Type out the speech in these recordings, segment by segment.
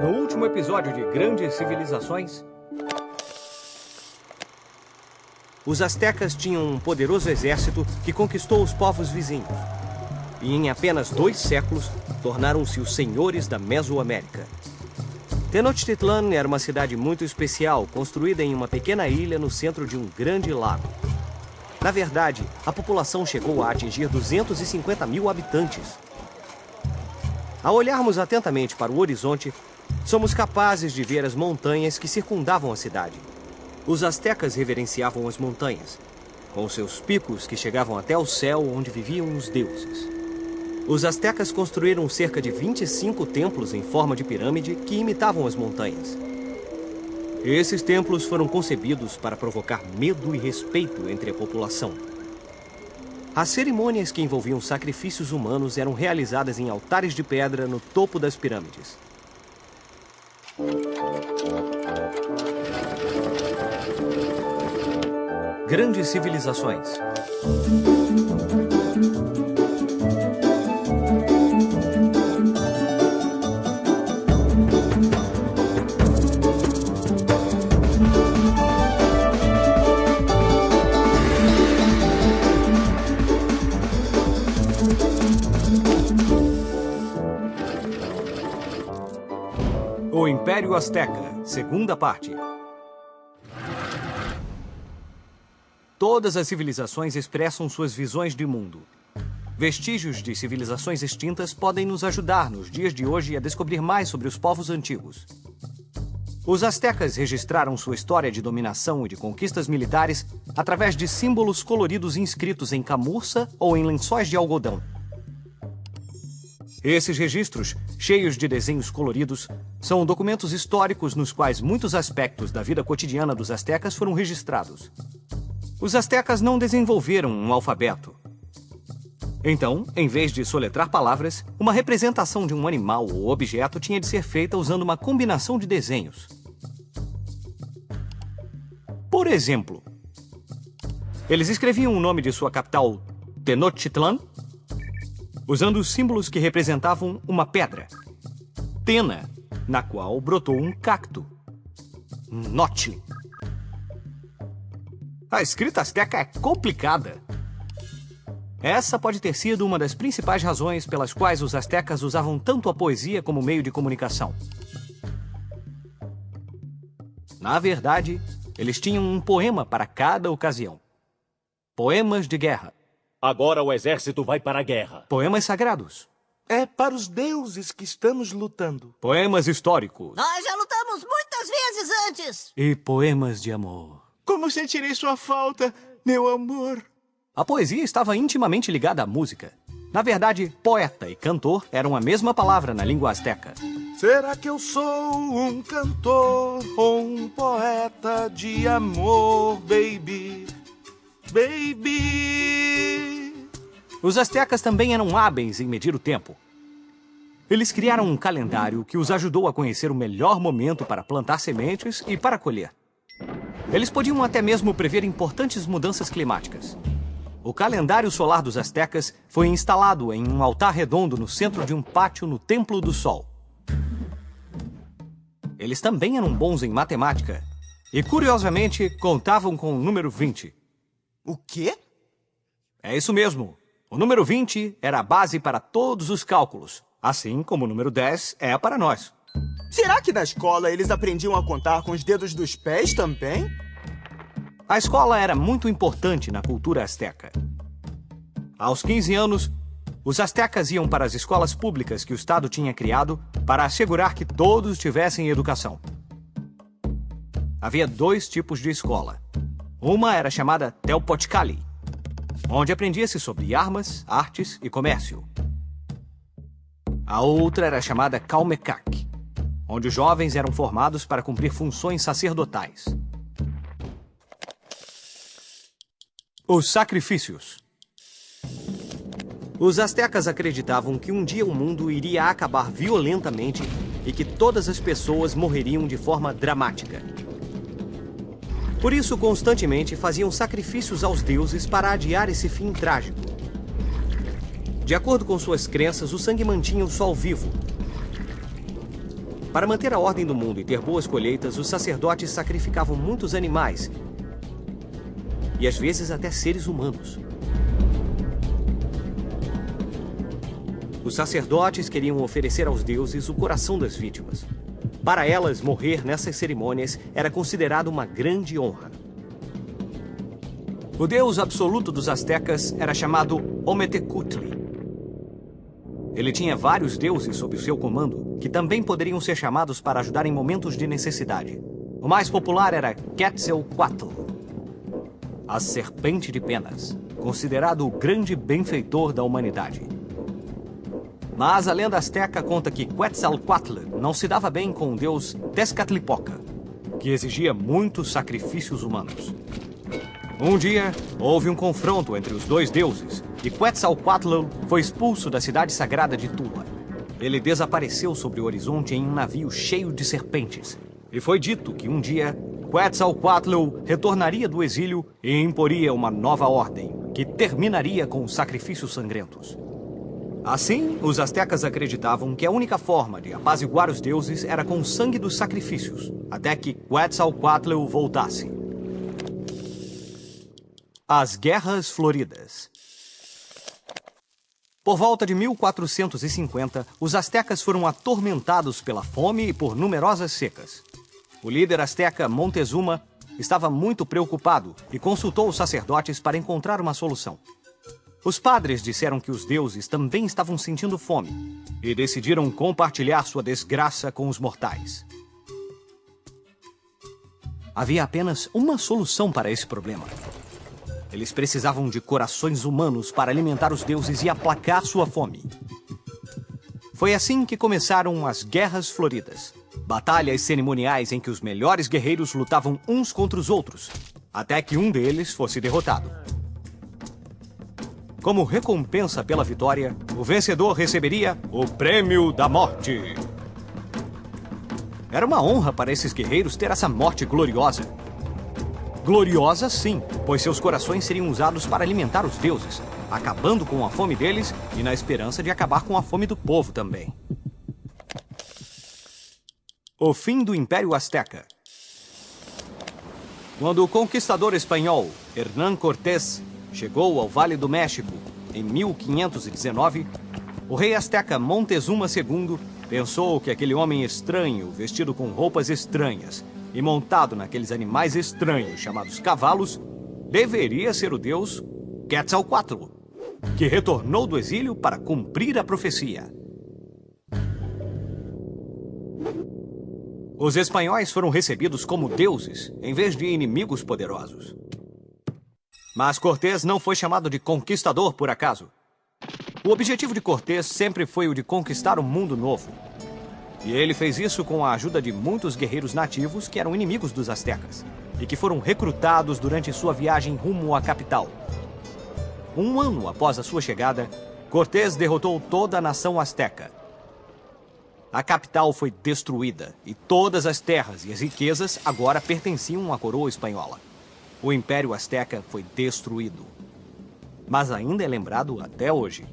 No último episódio de Grandes Civilizações, os astecas tinham um poderoso exército que conquistou os povos vizinhos. E em apenas 2 séculos, tornaram-se os senhores da Mesoamérica. Tenochtitlan era uma cidade muito especial, construída em uma pequena ilha no centro de um grande lago. Na verdade, a população chegou a atingir 250 mil habitantes. Ao olharmos atentamente para o horizonte, somos capazes de ver as montanhas que circundavam a cidade. Os astecas reverenciavam as montanhas, com seus picos que chegavam até o céu onde viviam os deuses. Os astecas construíram cerca de 25 templos em forma de pirâmide que imitavam as montanhas. Esses templos foram concebidos para provocar medo e respeito entre a população. As cerimônias que envolviam sacrifícios humanos eram realizadas em altares de pedra no topo das pirâmides. Grandes Civilizações. O Império Azteca, segunda parte. Todas as civilizações expressam suas visões de mundo. Vestígios de civilizações extintas podem nos ajudar nos dias de hoje a descobrir mais sobre os povos antigos. Os astecas registraram sua história de dominação e de conquistas militares através de símbolos coloridos inscritos em camurça ou em lençóis de algodão. Esses registros, cheios de desenhos coloridos, são documentos históricos nos quais muitos aspectos da vida cotidiana dos astecas foram registrados. Os astecas não desenvolveram um alfabeto. Então, em vez de soletrar palavras, uma representação de um animal ou objeto tinha de ser feita usando uma combinação de desenhos. Por exemplo, eles escreviam o nome de sua capital, Tenochtitlan, usando os símbolos que representavam uma pedra, Tena, na qual brotou um cacto, Notli. A escrita asteca é complicada. Essa pode ter sido uma das principais razões pelas quais os astecas usavam tanto a poesia como meio de comunicação. Na verdade, eles tinham um poema para cada ocasião. Poemas de guerra. Agora o exército vai para a guerra. Poemas sagrados. É para os deuses que estamos lutando. Poemas históricos. Nós já lutamos muitas vezes antes. E poemas de amor. Como sentirei sua falta, meu amor? A poesia estava intimamente ligada à música. Na verdade, poeta e cantor eram a mesma palavra na língua asteca. Será que eu sou um cantor ou um poeta de amor, baby? Baby! Os astecas também eram hábeis em medir o tempo. Eles criaram um calendário que os ajudou a conhecer o melhor momento para plantar sementes e para colher. Eles podiam até mesmo prever importantes mudanças climáticas. O calendário solar dos astecas foi instalado em um altar redondo no centro de um pátio no Templo do Sol. Eles também eram bons em matemática e, curiosamente, contavam com o número 20. O quê? É isso mesmo. O número 20 era a base para todos os cálculos, assim como o número 10 é para nós. Será que na escola eles aprendiam a contar com os dedos dos pés também? A escola era muito importante na cultura asteca. Aos 15 anos, os astecas iam para as escolas públicas que o Estado tinha criado para assegurar que todos tivessem educação. Havia 2 tipos de escola. Uma era chamada Telpotkali, onde aprendia-se sobre armas, artes e comércio. A outra era chamada Kalmekak, onde os jovens eram formados para cumprir funções sacerdotais. Os sacrifícios. Os astecas acreditavam que um dia o mundo iria acabar violentamente e que todas as pessoas morreriam de forma dramática. Por isso, constantemente faziam sacrifícios aos deuses para adiar esse fim trágico. De acordo com suas crenças, o sangue mantinha o sol vivo. Para manter a ordem do mundo e ter boas colheitas, os sacerdotes sacrificavam muitos animais e às vezes até seres humanos. Os sacerdotes queriam oferecer aos deuses o coração das vítimas. Para elas, morrer nessas cerimônias era considerado uma grande honra. O deus absoluto dos astecas era chamado Ometecutli. Ele tinha vários deuses sob o seu comando, que também poderiam ser chamados para ajudar em momentos de necessidade. O mais popular era Quetzalcoatl, a serpente de penas, considerado o grande benfeitor da humanidade. Mas a lenda asteca conta que Quetzalcoatl não se dava bem com o deus Tezcatlipoca, que exigia muitos sacrifícios humanos. Um dia, houve um confronto entre os dois deuses e Quetzalcoatl foi expulso da cidade sagrada de Tula. Ele desapareceu sobre o horizonte em um navio cheio de serpentes. E foi dito que um dia, Quetzalcoatl retornaria do exílio e imporia uma nova ordem, que terminaria com os sacrifícios sangrentos. Assim, os astecas acreditavam que a única forma de apaziguar os deuses era com o sangue dos sacrifícios, até que Quetzalcoatl voltasse. As Guerras Floridas. Por volta de 1450, os astecas foram atormentados pela fome e por numerosas secas. O líder asteca Montezuma estava muito preocupado e consultou os sacerdotes para encontrar uma solução. Os padres disseram que os deuses também estavam sentindo fome e decidiram compartilhar sua desgraça com os mortais. Havia apenas uma solução para esse problema. Eles precisavam de corações humanos para alimentar os deuses e aplacar sua fome. Foi assim que começaram as Guerras Floridas, batalhas cerimoniais em que os melhores guerreiros lutavam uns contra os outros, até que um deles fosse derrotado. Como recompensa pela vitória, o vencedor receberia o Prêmio da Morte. Era uma honra para esses guerreiros ter essa morte gloriosa. Gloriosa, sim, pois seus corações seriam usados para alimentar os deuses, acabando com a fome deles e na esperança de acabar com a fome do povo também. O fim do Império Azteca. Quando o conquistador espanhol Hernán Cortés chegou ao Vale do México em 1519, o rei asteca Montezuma II pensou que aquele homem estranho, vestido com roupas estranhas e montado naqueles animais estranhos chamados cavalos, deveria ser o deus Quetzalcoatl, que retornou do exílio para cumprir a profecia. Os espanhóis foram recebidos como deuses, em vez de inimigos poderosos. Mas Cortés não foi chamado de conquistador por acaso. O objetivo de Cortés sempre foi o de conquistar um mundo novo. E ele fez isso com a ajuda de muitos guerreiros nativos que eram inimigos dos astecas e que foram recrutados durante sua viagem rumo à capital. Um ano após a sua chegada, Cortés derrotou toda a nação asteca. A capital foi destruída e todas as terras e as riquezas agora pertenciam à coroa espanhola. O Império Azteca foi destruído, mas ainda é lembrado até hoje.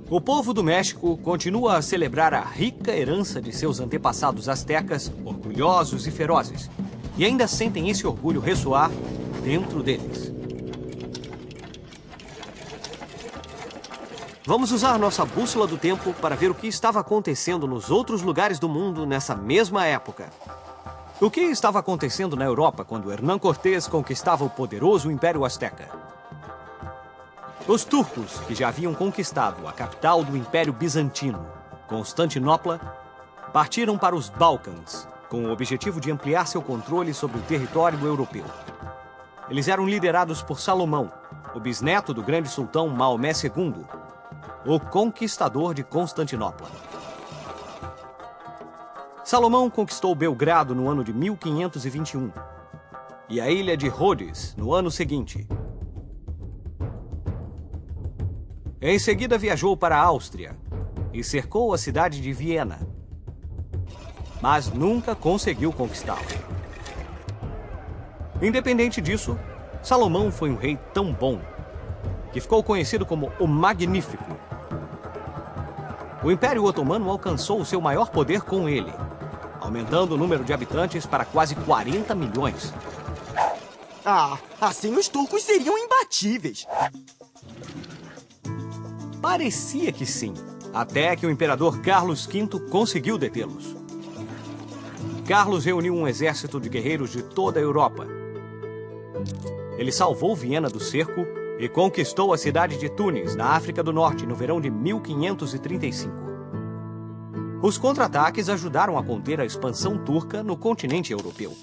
O povo do México continua a celebrar a rica herança de seus antepassados astecas, orgulhosos e ferozes, e ainda sentem esse orgulho ressoar dentro deles. Vamos usar nossa bússola do tempo para ver o que estava acontecendo nos outros lugares do mundo nessa mesma época. O que estava acontecendo na Europa quando Hernán Cortés conquistava o poderoso Império Azteca? Os turcos, que já haviam conquistado a capital do Império Bizantino, Constantinopla, partiram para os Balcãs, com o objetivo de ampliar seu controle sobre o território europeu. Eles eram liderados por Salomão, o bisneto do grande sultão Maomé II, o conquistador de Constantinopla. Salomão conquistou Belgrado no ano de 1521 e a ilha de Rhodes no ano seguinte. Em seguida viajou para a Áustria e cercou a cidade de Viena, mas nunca conseguiu conquistá-la. Independente disso, Salomão foi um rei tão bom que ficou conhecido como o Magnífico. O Império Otomano alcançou o seu maior poder com ele, aumentando o número de habitantes para quase 40 milhões. Ah, assim os turcos seriam imbatíveis. Parecia que sim, até que o imperador Carlos V conseguiu detê-los. Carlos reuniu um exército de guerreiros de toda a Europa. Ele salvou Viena do cerco e conquistou a cidade de Tunis, na África do Norte, no verão de 1535. Os contra-ataques ajudaram a conter a expansão turca no continente europeu.